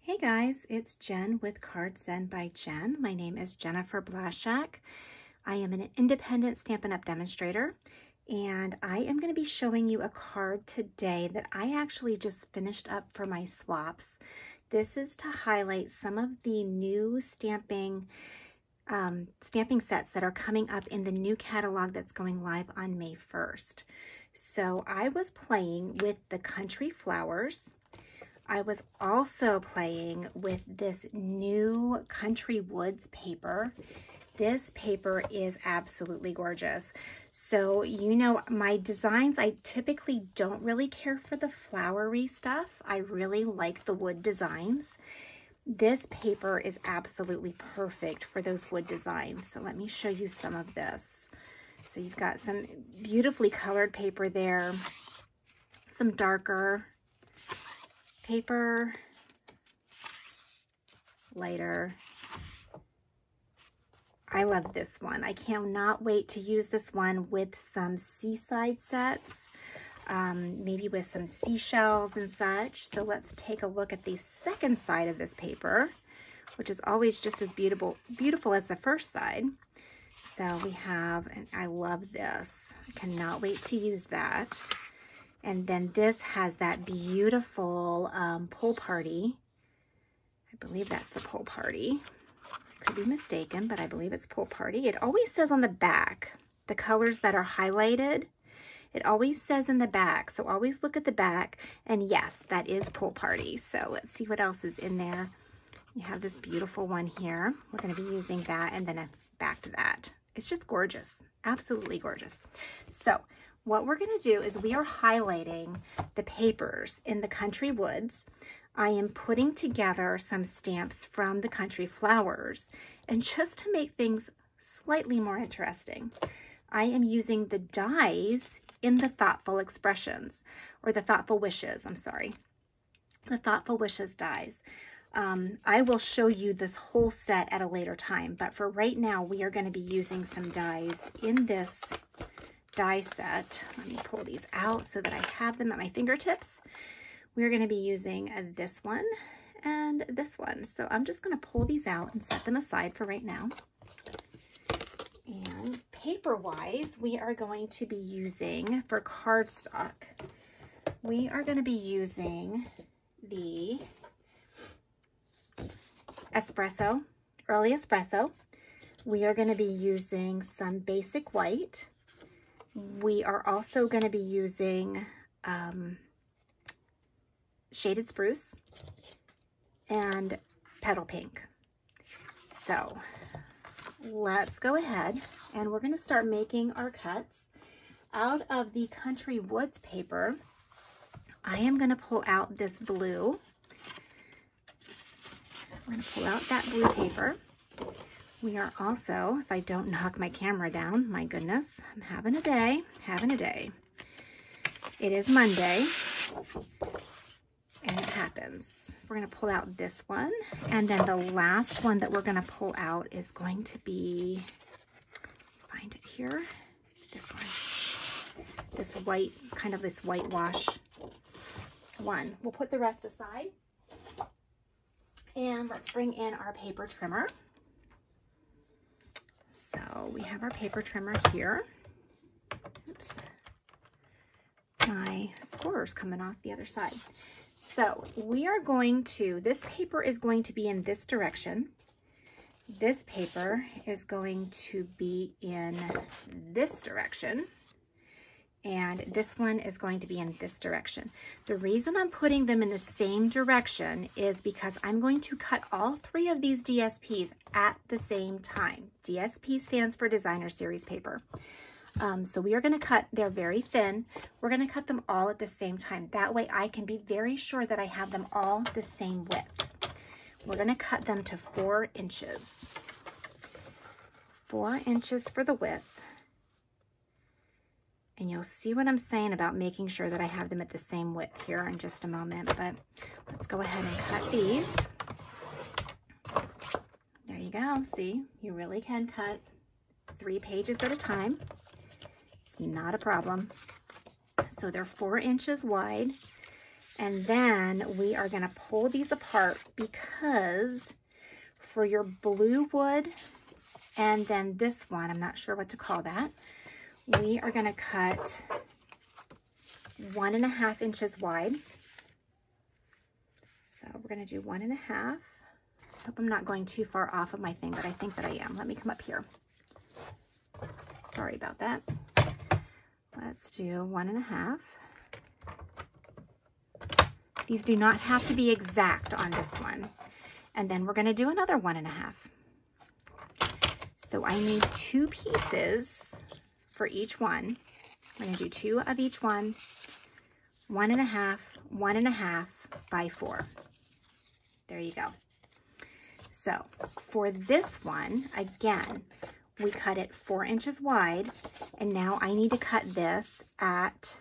Hey guys, it's Jen with Cards Zen by Jen. My name is Jennifer Blaszak. I am an independent Stampin' Up! Demonstrator, and I am going to be showing you a card today that I actually just finished up for my swaps. This is to highlight some of the new stamping sets that are coming up in the new catalog that's going live on May 1st. So I was playing with the Country Flowers. I was also playing with this new Country Woods paper. This paper is absolutely gorgeous. So, you know, my designs, I typically don't really care for the flowery stuff. I really like the wood designs. This paper is absolutely perfect for those wood designs. So let me show you some of this. So you've got some beautifully colored paper there, some darker paper, lighter. I love this one. I cannot wait to use this one with some seaside sets, maybe with some seashells and such. So let's take a look at the second side of this paper, which is always just as beautiful as the first side. So we have, and I love this. I cannot wait to use that. And then this has that beautiful pull party. I believe that's the pull party. I could be mistaken, but I believe it's pull party. It always says on the back, the colors that are highlighted, it always says in the back. So always look at the back. And yes, that is pull party. So let's see what else is in there. You have this beautiful one here. We're going to be using that and then back to that. It's just gorgeous. Absolutely gorgeous. So what we're going to do is we are highlighting the papers in the Country Woods. I am putting together some stamps from the Country Flowers, and just to make things slightly more interesting, I am using the dies in the Thoughtful Expressions, or the Thoughtful Wishes, I'm sorry, the Thoughtful Wishes dies. I will show you this whole set at a later time, but for right now, we are going to be using some dies in this die set. Let me pull these out so that I have them at my fingertips. We're going to be using this one and this one. So I'm just going to pull these out and set them aside for right now. And paper-wise, we are going to be using, for cardstock, we are going to be using the espresso, early espresso. We are going to be using some basic white. We are also going to be using shaded spruce and petal pink. So let's go ahead and we're going to start making our cuts. Out of the Country Woods paper, I am going to pull out this blue. I'm going to pull out that blue paper. We are also, if I don't knock my camera down, my goodness, I'm having a day. It is Monday, and it happens. We're going to pull out this one, and then the last one that we're going to pull out is going to be, find it here, this one. This white, kind of this whitewash one. We'll put the rest aside, and let's bring in our paper trimmer. So we have our paper trimmer here. Oops. My scorer's coming off the other side. So we are going to, this paper is going to be in this direction. This paper is going to be in this direction. And this one is going to be in this direction. The reason I'm putting them in the same direction is because I'm going to cut all three of these DSPs at the same time. DSP stands for Designer Series Paper. So we are going to cut, they're very thin. We're going to cut them all at the same time. That way I can be very sure that I have them all the same width. We're going to cut them to 4 inches. 4 inches for the width. And you'll see what I'm saying about making sure that I have them at the same width here in just a moment. But let's go ahead and cut these. There you go. See, you really can cut 3 pages at a time. It's not a problem. So they're 4 inches wide. And then we are going to pull these apart because for your blue wood and then this one, I'm not sure what to call that, we are going to cut 1.5 inches wide. So we're going to do 1.5. I hope I'm not going too far off of my thing, but I think that I am. Let me come up here. Sorry about that. Let's do 1.5. These do not have to be exact on this one. And then we're going to do another 1.5. So I need 2 pieces for each one. I'm going to do 2 of each one. 1.5, 1.5 by 4. There you go. So for this one, again, we cut it 4 inches wide, and now I need to cut this at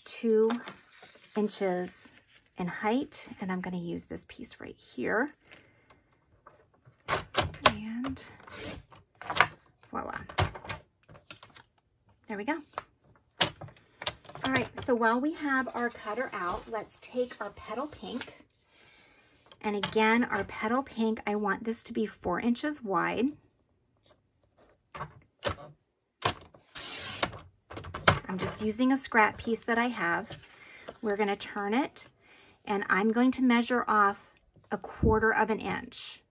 2 inches in height, and I'm going to use this piece right here. And voila. There we go. All right, so while we have our cutter out, let's take our petal pink. And again, our petal pink, I want this to be 4 inches wide. I'm just using a scrap piece that I have. We're going to turn it, and I'm going to measure off 1/4 inch.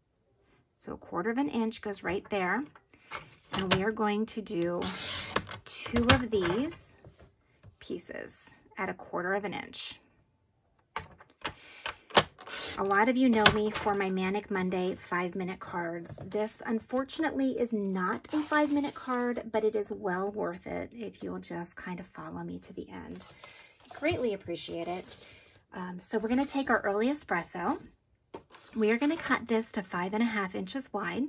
So 1/4 inch goes right there. And we are going to do 2 of these pieces at 1/4 inch. A lot of you know me for my Manic Monday 5-minute cards. This, unfortunately, is not a 5-minute card, but it is well worth it if you'll just kind of follow me to the end. Greatly appreciate it. So we're going to take our early espresso. We are going to cut this to 5.5 inches wide.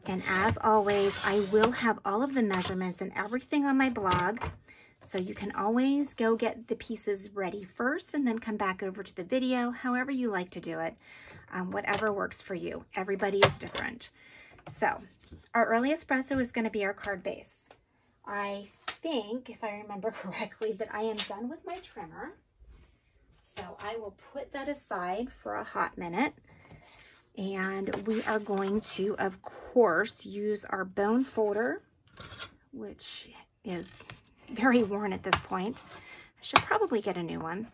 And as always, I will have all of the measurements and everything on my blog. So you can always go get the pieces ready first and then come back over to the video, however you like to do it, whatever works for you. Everybody is different. So our early espresso is going to be our card base. I think, if I remember correctly, that I am done with my trimmer. So I will put that aside for a hot minute. And we are going to, of course, use our bone folder, which is very worn at this point. I should probably get a new one.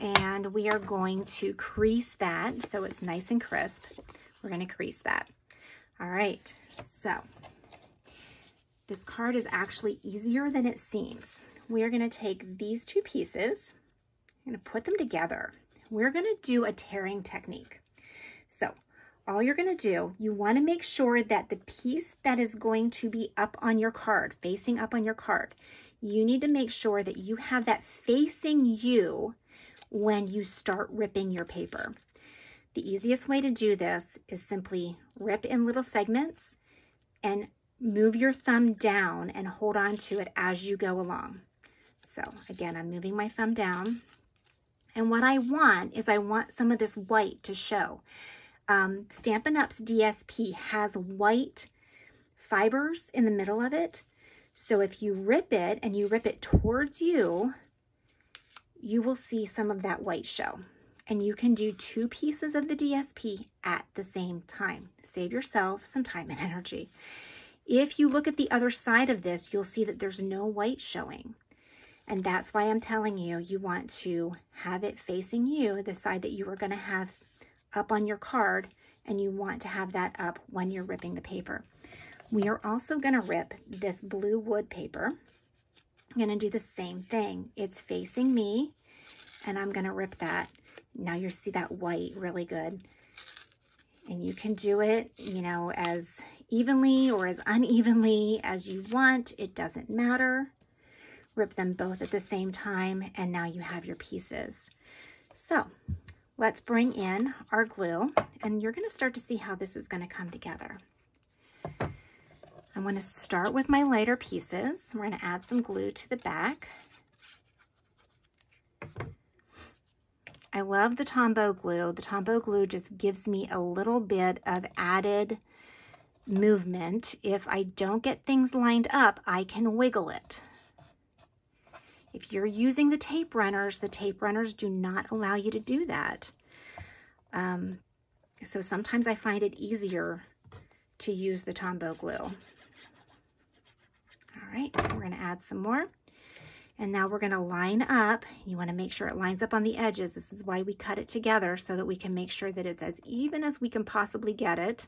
And we are going to crease that so it's nice and crisp. We're going to crease that. All right, so this card is actually easier than it seems. We are going to take these 2 pieces, I'm going to put them together. We're going to do a tearing technique. So all you're going to do, you want to make sure that the piece that is going to be up on your card, facing up on your card, you need to make sure that you have that facing you when you start ripping your paper. The easiest way to do this is simply rip in little segments and move your thumb down and hold on to it as you go along. So again, I'm moving my thumb down. And what I want is I want some of this white to show. Stampin' Up's DSP has white fibers in the middle of it. So if you rip it and you rip it towards you, you will see some of that white show. And you can do 2 pieces of the DSP at the same time. Save yourself some time and energy. If you look at the other side of this, you'll see that there's no white showing. And that's why I'm telling you, you want to have it facing you, the side that you are going to have up on your card, and you want to have that up when you're ripping the paper. We are also going to rip this blue wood paper. I'm going to do the same thing. It's facing me, and I'm going to rip that. Now you see that white really good. And you can do it, you know, as evenly or as unevenly as you want. It doesn't matter. Rip them both at the same time, and now you have your pieces. So let's bring in our glue, and you're going to start to see how this is going to come together. I'm going to start with my lighter pieces. We're going to add some glue to the back. I love the Tombow glue. The Tombow glue just gives me a little bit of added movement. If I don't get things lined up, I can wiggle it. If you're using the tape runners do not allow you to do that. So sometimes I find it easier to use the Tombow glue. All right, we're going to add some more. And now we're going to line up. You want to make sure it lines up on the edges. This is why we cut it together, so that we can make sure that it's as even as we can possibly get it.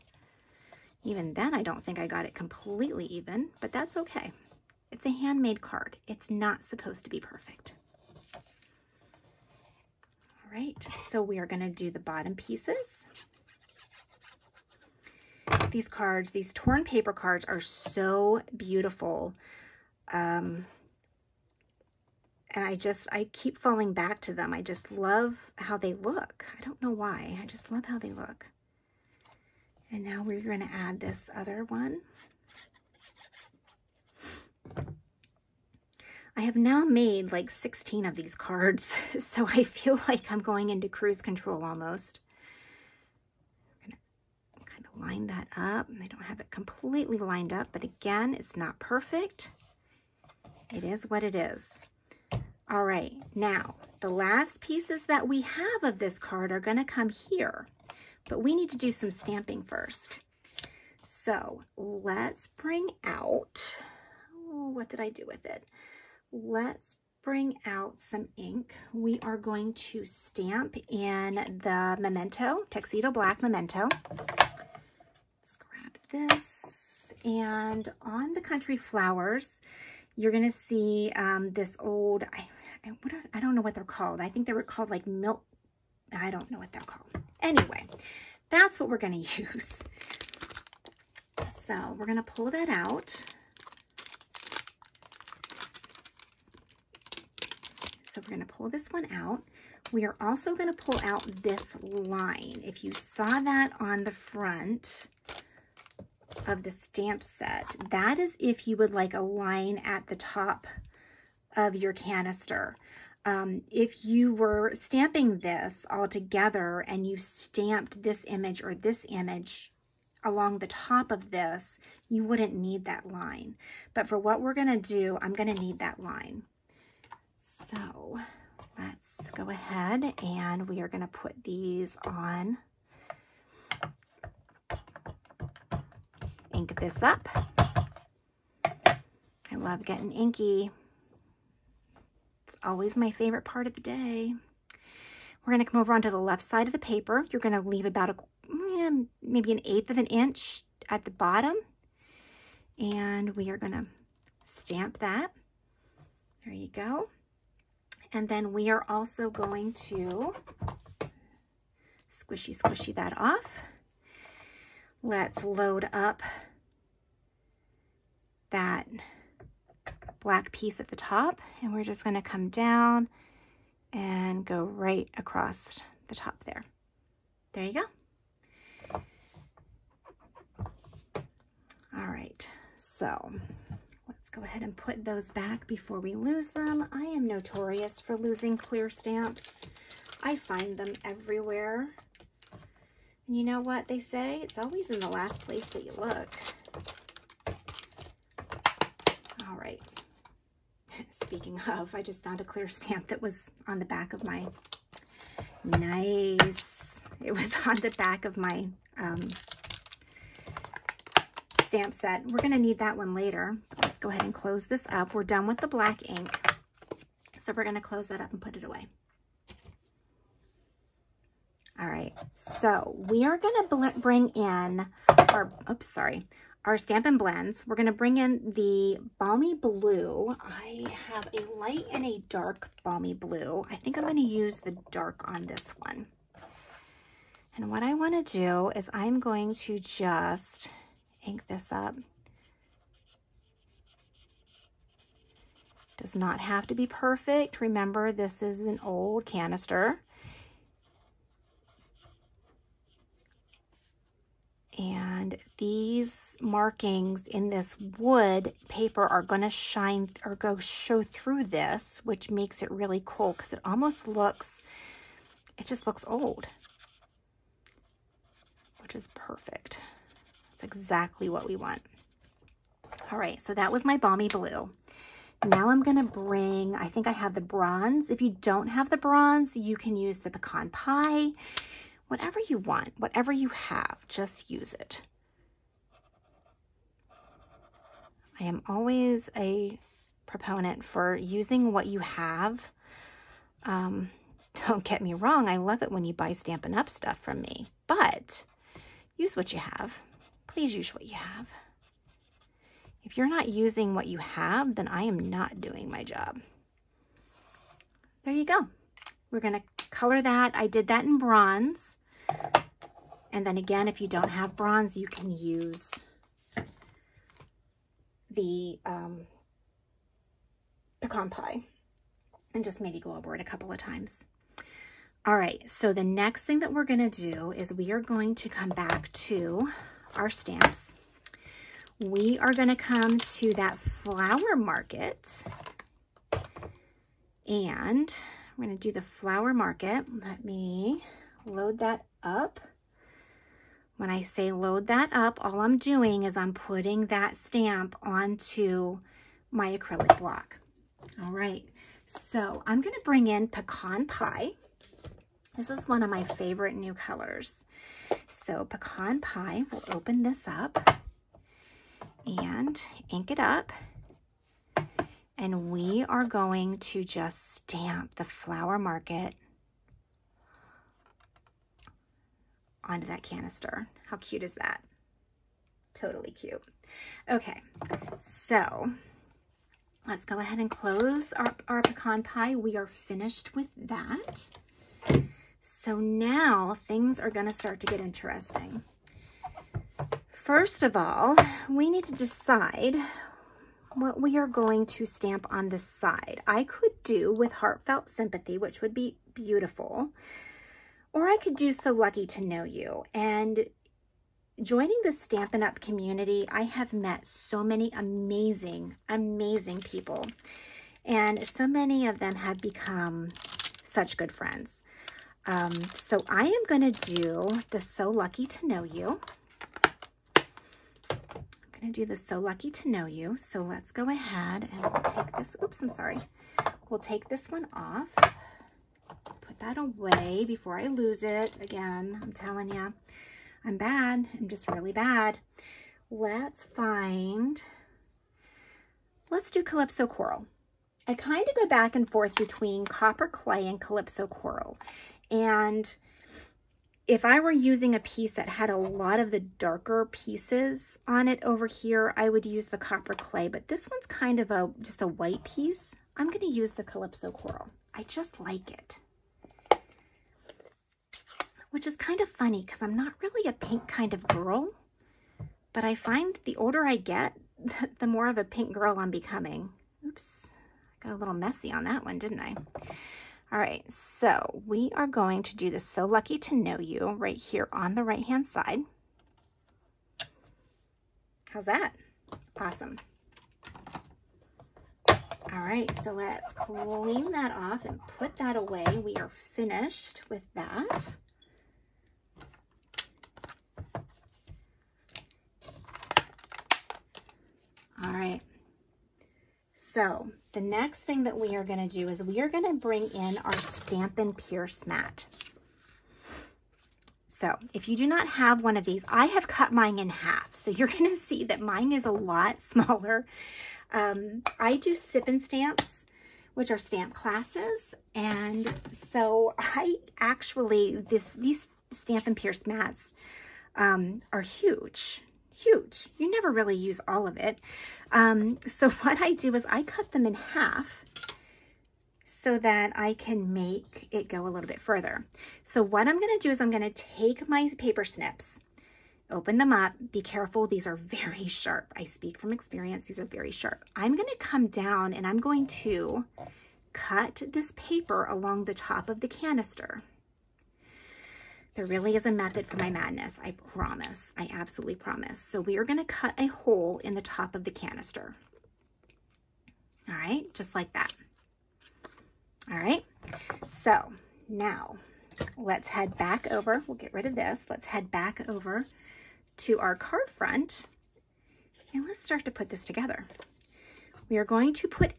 Even then, I don't think I got it completely even, but that's okay. It's a handmade card. It's not supposed to be perfect. All right, so we are going to do the bottom pieces. These cards, these torn paper cards, are so beautiful. And I keep falling back to them. I just love how they look. I don't know why. I just love how they look. And now we're going to add this other one. I have now made like 16 of these cards, so I feel like I'm going into cruise control almost. I'm going to kind of line that up. I don't have it completely lined up, but again, it's not perfect. It is what it is. All right, now the last pieces that we have of this card are going to come here, but we need to do some stamping first. So let's bring out, oh, what did I do with it? Let's bring out some ink. We are going to stamp in the Memento, Tuxedo Black Memento. Let's grab this. And on the Country Flowers, you're going to see this old, I don't know what they're called. I think they were called like milk. I don't know what they're called. Anyway, that's what we're going to use. So we're going to pull that out. So we're going to pull this one out. We are also going to pull out this line. If you saw that on the front of the stamp set, that is if you would like a line at the top of your canister. If you were stamping this all together and you stamped this image or this image along the top of this, you wouldn't need that line. But for what we're going to do, I'm going to need that line. So let's go ahead and we are going to put these on. Ink this up. I love getting inky. It's always my favorite part of the day. We're going to come over onto the left side of the paper. You're going to leave about maybe 1/8 of an inch at the bottom. And we are going to stamp that. There you go. And then we are also going to squishy that off. Let's load up that black piece at the top, and we're just going to come down and go right across the top there. There you go. All right, so let's go ahead and put those back before we lose them. I am notorious for losing clear stamps. I find them everywhere. And you know what they say? It's always in the last place that you look. All right. Speaking of, I just found a clear stamp that was on the back of my, nice. It was on the back of my stamp set. We're going to need that one later. Let's go ahead and close this up. We're done with the black ink. So we're going to close that up and put it away. All right, so we are going to bring in our Stampin' Blends. We're going to bring in the Balmy Blue. I have a light and a dark Balmy Blue. I think I'm going to use the dark on this one. And what I want to do is I'm going to just ink this up. Does not have to be perfect. Remember, this is an old canister. And these markings in this wood paper are going to shine or show through this, which makes it really cool because it almost looks, it just looks old, which is perfect. That's exactly what we want. All right, so that was my Balmy Blue. Now I'm gonna bring, I think I have the bronze. If you don't have the bronze, you can use the pecan pie. Whatever you want, whatever you have, just use it. I am always a proponent for using what you have. Don't get me wrong, I love it when you buy Stampin' Up stuff from me, but use what you have. Please use what you have. If you're not using what you have, then I am not doing my job. There you go. We're gonna color that. I did that in bronze. And then again, if you don't have bronze, you can use the pecan pie and just maybe go over it a couple of times. All right, so the next thing that we're gonna do is we are going to come back to our stamps. We are gonna come to that flower market, and we're gonna do the flower market. Let me load that up. When I say load that up, all I'm doing is I'm putting that stamp onto my acrylic block. All right, so I'm gonna bring in Pecan Pie. This is one of my favorite new colors. So Pecan Pie, we'll open this up and ink it up. And we are going to just stamp the flower market onto that canister. How cute is that? Totally cute. Okay, so let's go ahead and close our pecan pie. We are finished with that. So now things are gonna start to get interesting. First of all, we need to decide what we are going to stamp on this side. I could do with Heartfelt Sympathy, which would be beautiful, or I could do So Lucky to Know You. And joining the Stampin' Up community, I have met so many amazing, amazing people. And so many of them have become such good friends. So I am gonna do the So Lucky to Know You. I'm gonna do the So Lucky to Know You. So let's go ahead and we'll take this, oops, I'm sorry. We'll take this one off. Put that away before I lose it. Again, I'm telling you, I'm bad. I'm just really bad. Let's do Calypso Coral. I kind of go back and forth between Copper Clay and Calypso Coral. And if I were using a piece that had a lot of the darker pieces on it over here, I would use the Copper Clay. But this one's kind of just a white piece. I'm going to use the Calypso Coral. I just like it. Which is kind of funny because I'm not really a pink kind of girl. But I find the older I get, the more of a pink girl I'm becoming. Oops, I got a little messy on that one, didn't I? All right, so we are going to do the So Lucky to Know You right here on the right-hand side. How's that? Awesome. All right, so let's clean that off and put that away. We are finished with that. All right, so the next thing that we are going to do is we are going to bring in our Stampin' Pierce mat. So if you do not have one of these, I have cut mine in half. So you're going to see that mine is a lot smaller. I do sip and stamps, which are stamp classes. And so I actually, these Stampin' Pierce mats are huge. Huge. You never really use all of it. So what I do is I cut them in half so that I can make it go a little bit further. So what I'm going to do is I'm going to take my paper snips, open them up. Be careful. These are very sharp. I speak from experience. These are very sharp. I'm going to come down and I'm going to cut this paper along the top of the canister. There really is a method for my madness. I promise. I absolutely promise. So we are going to cut a hole in the top of the canister. All right, just like that. All right, so now let's head back over. We'll get rid of this. Let's head back over to our card front and let's start to put this together. We are going to put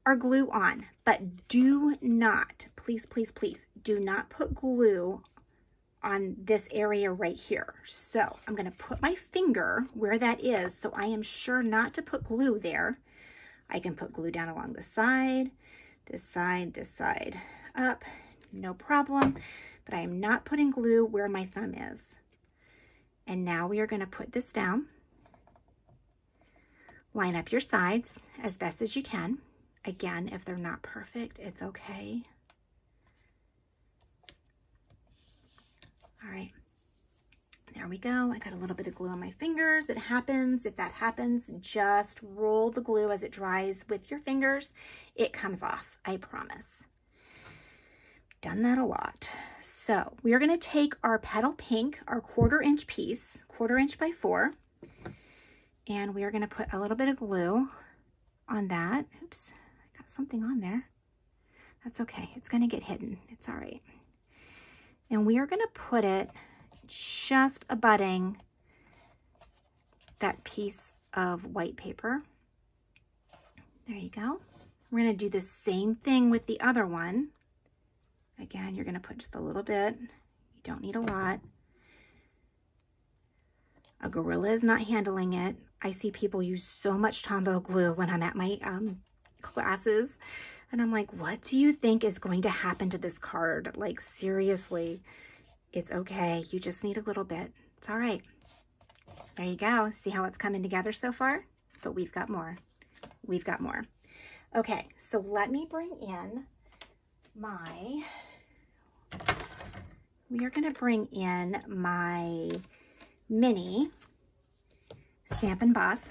our glue on, but do not, please, please, please, do not put glue on this area right here. So I'm going to put my finger where that is so I am sure not to put glue there. I can put glue down along the side, this side, up, no problem. But I am not putting glue where my thumb is. And now we are going to put this down. Line up your sides as best as you can. Again, if they're not perfect, it's okay. All right, there we go. I got a little bit of glue on my fingers. It happens. If that happens, just roll the glue as it dries with your fingers. It comes off, I promise. Done that a lot. So we are going to take our petal pink, our 1/4 inch piece, 1/4 inch by 4, and we are going to put a little bit of glue on that. Oops, I got something on there. That's okay. It's going to get hidden. It's all right. And we are going to put it just abutting that piece of white paper. There you go. We're going to do the same thing with the other one. Again, you're going to put just a little bit. You don't need a lot. A gorilla is not handling it. I see people use so much Tombow glue when I'm at my classes. And I'm like, what do you think is going to happen to this card? Like, seriously, it's okay. You just need a little bit. It's all right. There you go. See how it's coming together so far? But we've got more. We've got more. Okay, so let me bring in my, we are going to bring in my mini Stampin' Boss,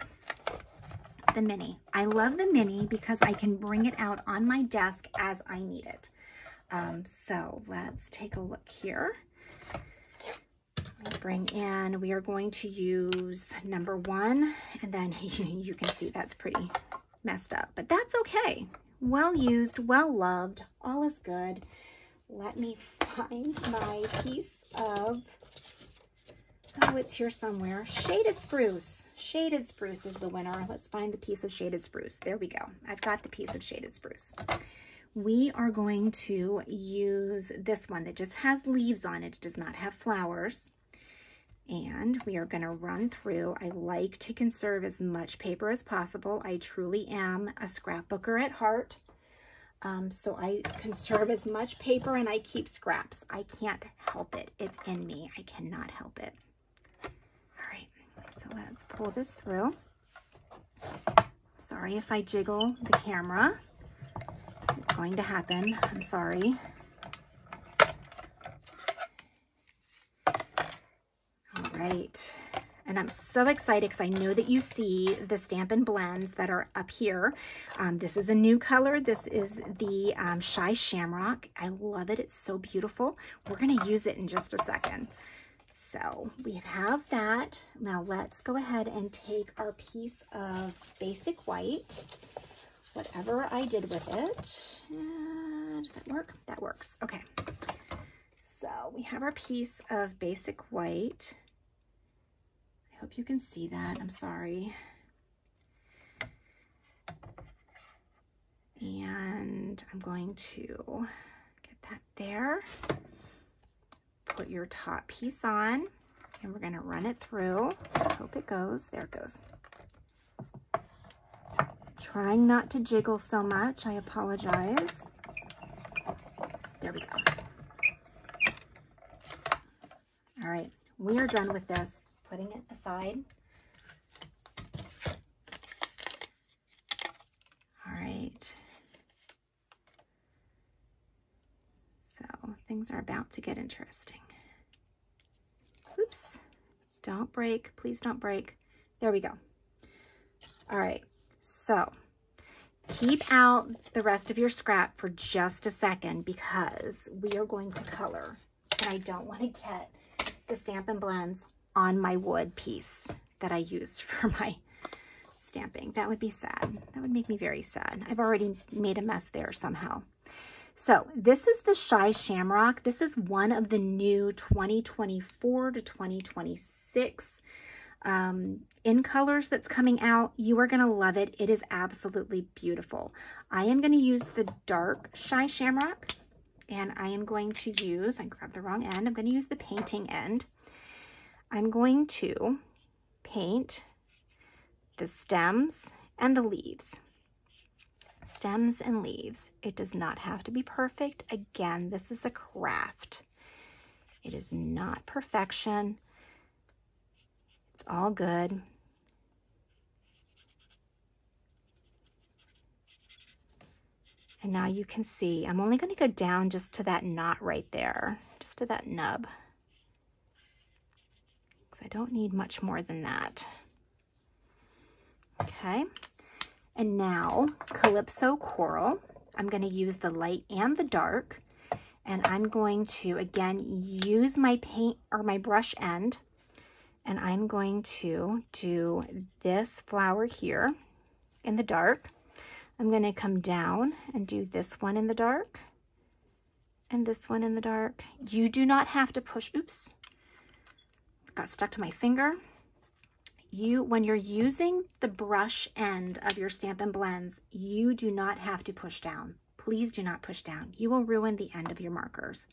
the mini. I love the mini because I can bring it out on my desk as I need it. So let's take a look here. Bring in, we are going to use number 1, and then you can see that's pretty messed up, but that's okay. Well used, well loved, all is good. Let me find my piece of, oh, it's here somewhere. Shaded Spruce. Shaded Spruce is the winner. Let's find the piece of Shaded Spruce. There we go. I've got the piece of Shaded Spruce. We are going to use this one that just has leaves on it. It does not have flowers. And we are going to run through. I like to conserve as much paper as possible. I truly am a scrapbooker at heart. So I conserve as much paper and I keep scraps. I can't help it. It's in me. I cannot help it. All right, so let's pull this through. Sorry if I jiggle the camera. It's going to happen. I'm sorry. All right. And I'm so excited because I know that you see the Stampin' Blends that are up here. This is a new color. This is the Shy Shamrock. I love it. It's so beautiful. We're going to use it in just a second. So we have that. Now let's go ahead and take our piece of Basic White, whatever I did with it. Does that work? That works. Okay. So we have our piece of Basic White. I hope you can see that. I'm sorry. And I'm going to get that there. Put your top piece on, and we're going to run it through. Let's hope it goes. There it goes. Trying not to jiggle so much. I apologize. There we go. All right, we are done with this. Putting it aside. All right. So things are about to get interesting. Oops. Don't break. Please don't break. There we go. All right. So keep out the rest of your scrap for just a second because we are going to color. And I don't want to get the Stampin' Blends on my wood piece that I used for my stamping. That would be sad. That would make me very sad. I've already made a mess there somehow. So this is the Shy Shamrock. This is one of the new 2024 to 2026 in colors that's coming out. You are going to love it. It is absolutely beautiful. I am going to use the dark Shy Shamrock, and I am going to use, I grabbed the wrong end, I'm going to use the painting end. I'm going to paint the stems and the leaves. Stems and leaves. It does not have to be perfect. Again, this is a craft. It is not perfection. It's all good. And now you can see, I'm only going to go down just to that knot right there, just to that nub, because I don't need much more than that. Okay, and now Calypso Coral. I'm going to use the light and the dark, and I'm going to, again, use my paint or my brush end, and I'm going to do this flower here in the dark. I'm going to come down and do this one in the dark and this one in the dark. You do not have to push, oops, got stuck to my finger. When you're using the brush end of your Stampin' Blends, you do not have to push down. Please do not push down. You will ruin the end of your markers.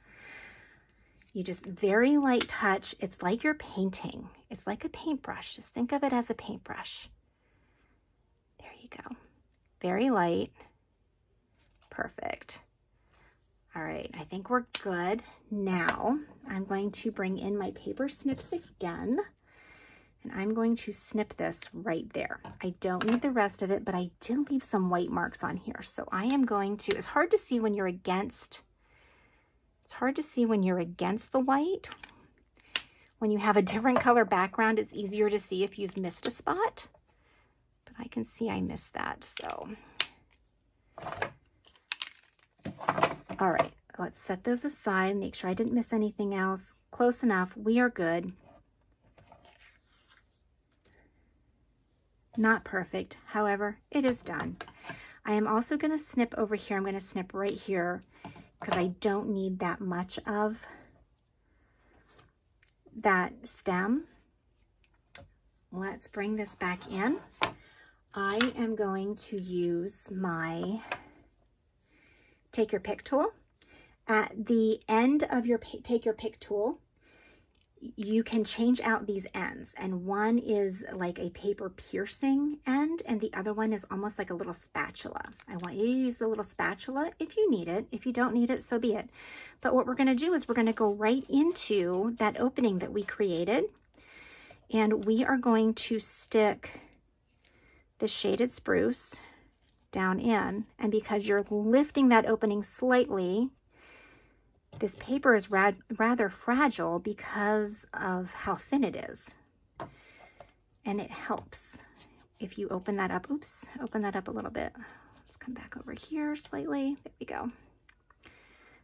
You just very light touch. It's like you're painting. It's like a paintbrush. Just think of it as a paintbrush. There you go. Very light. Perfect. All right, I think we're good. Now I'm going to bring in my paper snips again, and I'm going to snip this right there. I don't need the rest of it, but I did leave some white marks on here. So I am going to, it's hard to see when you're against, the white. When you have a different color background, it's easier to see if you've missed a spot. I can see I missed that, so. All right, let's set those aside, make sure I didn't miss anything else. Close enough, we are good. Not perfect, however, it is done. I am also gonna snip over here. I'm gonna snip right here because I don't need that much of that stem. Let's bring this back in. I am going to use my Take Your Pick tool. At the end of your Take Your Pick tool, you can change out these ends. And one is like a paper piercing end, and the other one is almost like a little spatula. I want you to use the little spatula if you need it. If you don't need it, so be it. But what we're going to do is we're going to go right into that opening that we created, and we are going to stick the shaded spruce down in, and because you're lifting that opening slightly, this paper is rather fragile because of how thin it is, and it helps if you open that up. Oops, open that up a little bit. Let's come back over here slightly. There we go.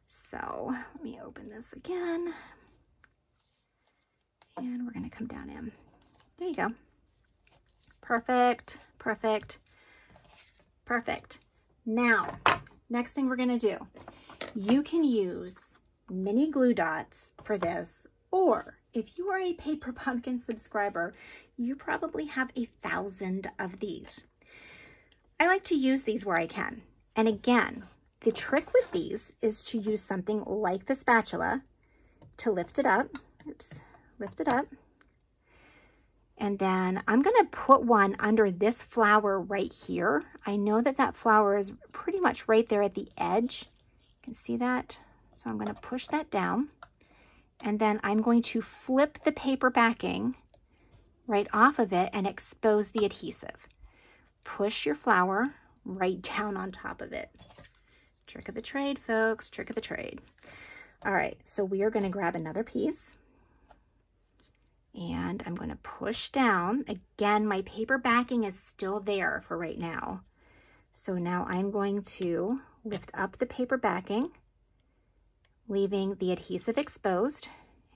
So let me open this again, and we're going to come down in. There you go. Perfect, perfect, perfect. Now, next thing we're gonna do, you can use mini glue dots for this, or if you are a Paper Pumpkin subscriber, you probably have 1,000 of these. I like to use these where I can. And again, the trick with these is to use something like the spatula to lift it up. Oops, lift it up. And then I'm going to put one under this flower right here. I know that that flower is pretty much right there at the edge. You can see that. So I'm going to push that down. And then I'm going to flip the paper backing right off of it and expose the adhesive. Push your flower right down on top of it. Trick of the trade, folks, trick of the trade. All right, so we are going to grab another piece. And I'm going to push down. Again, my paper backing is still there for right now. So now I'm going to lift up the paper backing, leaving the adhesive exposed,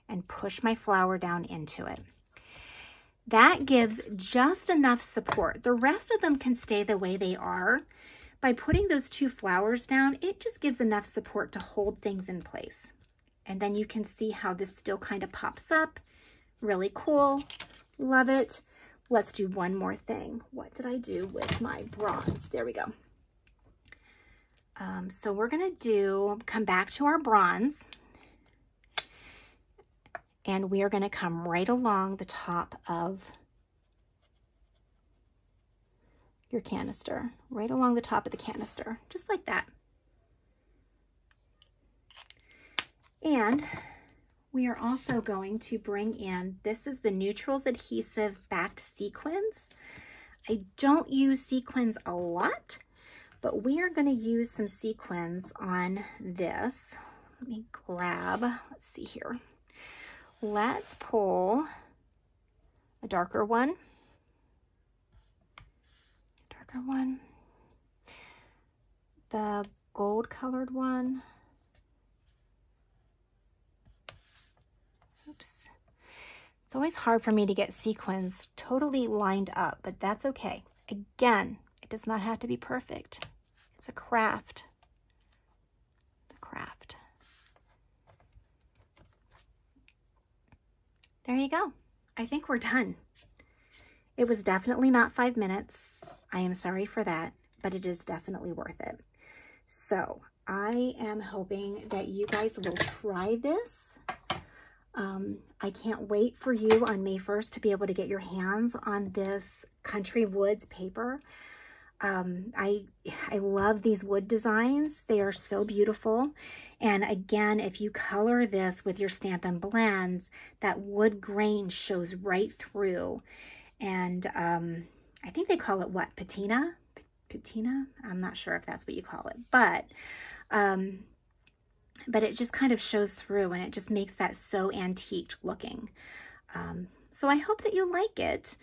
and push my flower down into it. That gives just enough support. The rest of them can stay the way they are. By putting those two flowers down, it just gives enough support to hold things in place. And then you can see how this still kind of pops up. Really cool. Love it. Let's do one more thing. What did I do with my bronze? There we go. So we're going to come back to our bronze, and we are going to come right along the top of your canister, right along the top of the canister, just like that. And we are also going to bring in, this is the Neutrals Adhesive Backed Sequins. I don't use sequins a lot, but we are going to use some sequins on this. Let me grab, let's see here. Let's pull a darker one. The gold colored one. Oops. It's always hard for me to get sequins totally lined up, but that's okay. Again, it does not have to be perfect. It's a craft. The craft. There you go. I think we're done. It was definitely not 5 minutes. I am sorry for that, but it is definitely worth it. So I am hoping that you guys will try this. I can't wait for you on May 1st to be able to get your hands on this Country Woods paper. I love these wood designs. They are so beautiful. And again, if you color this with your Stampin' Blends, that wood grain shows right through. And I think they call it what? Patina? Patina? I'm not sure if that's what you call it. But it just kind of shows through, and it just makes that so antiqued looking. So I hope that you like it.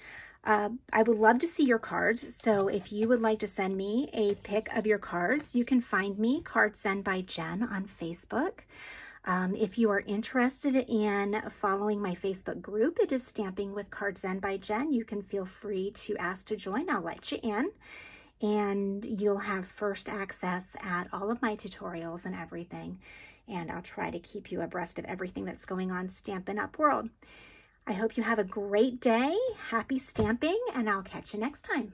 I would love to see your cards. So if you would like to send me a pic of your cards, you can find me Card Send by Jen on Facebook. If you are interested in following my Facebook group, it is Stamping with Card Send by Jen. You can feel free to ask to join. I'll let you in, and you'll have first access at all of my tutorials and everything. And I'll try to keep you abreast of everything that's going on Stampin' Up world. I hope you have a great day. Happy stamping, and I'll catch you next time.